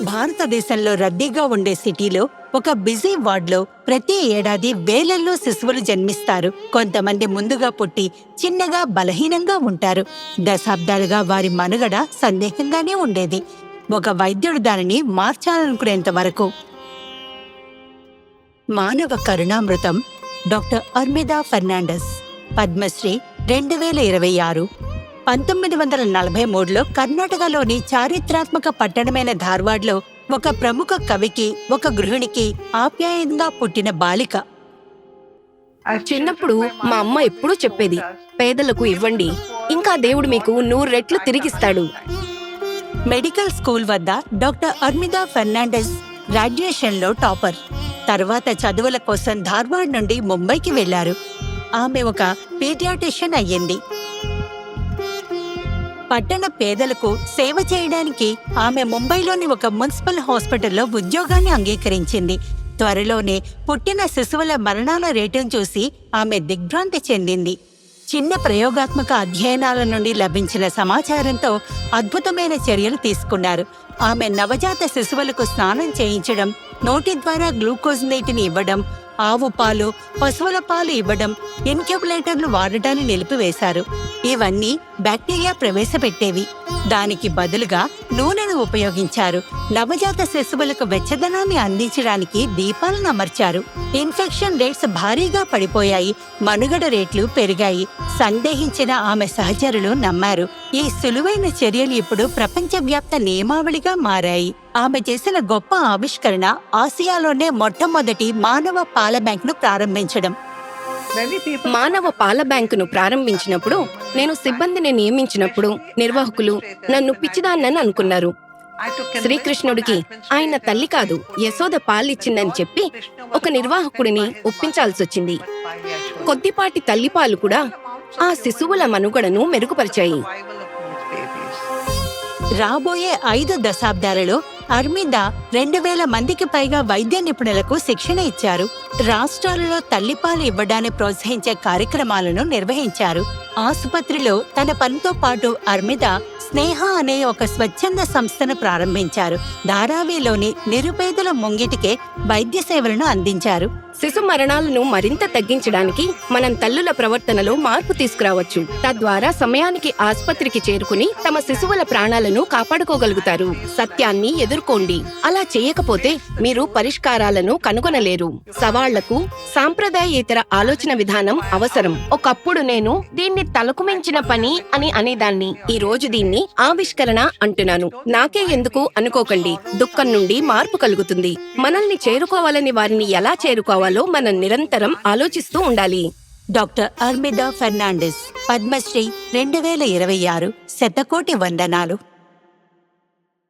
భారతదేశంలో రద్దీగా ఉండే సిటీలో ఒక బిజీ వార్డులో ప్రతి ఏడాది వేలల్లో శిశువులు జన్మిస్తారు. కొంతమంది ముందుగా పుట్టి చిన్నగా బలహీనంగా ఉంటారు. దశాబ్దాలుగా వారి మనుగడ సందేహంగానే ఉండేది. ఒక వైద్యుడు దానిని మార్చాలనుకునేంత వరకు. మానవ కరుణామృతం డాక్టర్ అర్మిదా ఫెర్నాండెస్, పద్మశ్రీ 2026. 1943లో కర్ణాటకలోని చారిత్రాత్మక పట్టణమైన ధార్వాడ్లో ఒక ప్రముఖ కవికి, ఒక గృహిణికి ఆప్యాయంగా పుట్టిన బాలిక. చిన్నప్పుడు మా అమ్మ ఎప్పుడూ చెప్పేది, పేదలకు ఇవ్వండి, ఇంకా దేవుడు మీకు 100 రెట్లు తిరిగిస్తాడు. మెడికల్ స్కూల్ వద్ద డాక్టర్ అర్మిదా ఫెర్నాండెస్ గ్రాడ్యుయేషన్లో టాపర్. తర్వాత చదువుల కోసం ధార్వాడ్ నుండి ముంబైకి వెళ్లారు. ఆమె ఒక పీడియాట్రిషియన్ అయ్యింది. పట్టణ పేదలకు సేవ చేయడానికి ఆమె ముంబైలోని ఒక మున్సిపల్ హాస్పిటల్లో ఉద్యోగాన్ని అంగీకరించింది. త్వరలోనే పుట్టిన శిశువుల మరణాల రేటును చూసి ఆమె దిగ్భ్రాంతి చెందింది. చిన్న ప్రయోగాత్మక అధ్యయనాల నుండి లభించిన సమాచారంతో అద్భుతమైన చర్యలు తీసుకున్నారు. ఆమె నవజాత శిశువులకు స్నానం చేయించడం, నోటి ద్వారా గ్లూకోజ్ నీటిని ఇవ్వడం, ఆవు పాలు, పశువుల పాలు ఇవ్వడం, ఇన్క్యుబులేటర్లు వాడటాన్ని నిలిపివేశారు. ఇవన్నీ బ్యాక్టీరియా ప్రవేశపెట్టేవి. దానికి బదులుగా నూనెను ఉపయోగించారు. నవజాత శిశువులకు వెచ్చదనాన్ని అందించడానికి దీపాలను అమర్చారు. ఇన్ఫెక్షన్ రేట్స్ భారీగా పడిపోయాయి. మనుగడ రేట్లు పెరిగాయి. సందేహించిన ఆమె సహచరులు నమ్మారు. ఈ సులువైన చర్యలు ఇప్పుడు ప్రపంచవ్యాప్త నియమావళిగా మారాయి. ఆమె చేసిన గొప్ప ఆవిష్కరణ ఆసియాలోనే మొట్టమొదటి మానవ పాల బ్యాంకును ప్రారంభించడం. మానవ పాల బ్యాంకును ప్రారంభించినప్పుడు, నేను సిబ్బందిని నియమించినప్పుడు నిర్వాహకులు నన్ను పిచ్చిదాన్నని అనుకున్నారు. శ్రీకృష్ణుడికి ఆయన తల్లి కాదు, యశోద పాలిచ్చిందని చెప్పి ఒక నిర్వాహకుడిని ఒప్పించాల్సొచ్చింది. కొద్దిపాటి తల్లిపాలు కూడా ఆ శిశువుల మనుగడను మెరుగుపరిచాయి. రాబోయే 5 దశాబ్దాలలో అర్మిదా 2000 మందికి పైగా వైద్య నిపుణులకు శిక్షణ ఇచ్చారు. రాష్ట్రాలలో తల్లిపాలు ఇవ్వడాన్ని ప్రోత్సహించే కార్యక్రమాలను నిర్వహించారు. ఆసుపత్రిలో తన పనితో పాటు అర్మిదా స్నేహ అనే ఒక స్వచ్ఛంద సంస్థను ప్రారంభించారు. ధారావిలోని నిరుపేదల ముంగిటికే వైద్య సేవలను అందించారు. శిశు మరణాలను మరింత తగ్గించడానికి మనం తల్లుల ప్రవర్తనలో మార్పు తీసుకురావచ్చు. తద్వారా సమయానికి ఆసుపత్రికి చేరుకుని తమ శిశువుల ప్రాణాలను కాపాడుకోగలుగుతారు. సత్యాన్ని ఎదుర్కోండి. అలా చేయకపోతే మీరు పరిష్కారాలను కనుగొనలేరు. సవాళ్లకు సాంప్రదాయేతర ఆలోచన విధానం అవసరం. ఒకప్పుడు నేను దీన్ని తలకు మించిన పని అని అనేదాన్ని. ఈ రోజు దీన్ని ఆవిష్కరణ అంటున్నాను. నాకే ఎందుకు అనుకోకండి. దుఃఖం నుండి మార్పు కలుగుతుంది. మనల్ని చేరుకోవాలని వారిని ఎలా చేరుకోవాలి మనం నిరంతరం ఆలోచిస్తూ ఉండాలి. డాక్టర్ అర్మిదా ఫెర్నాండెస్, పద్మశ్రీ 2026. శతకోటి వందనాలు.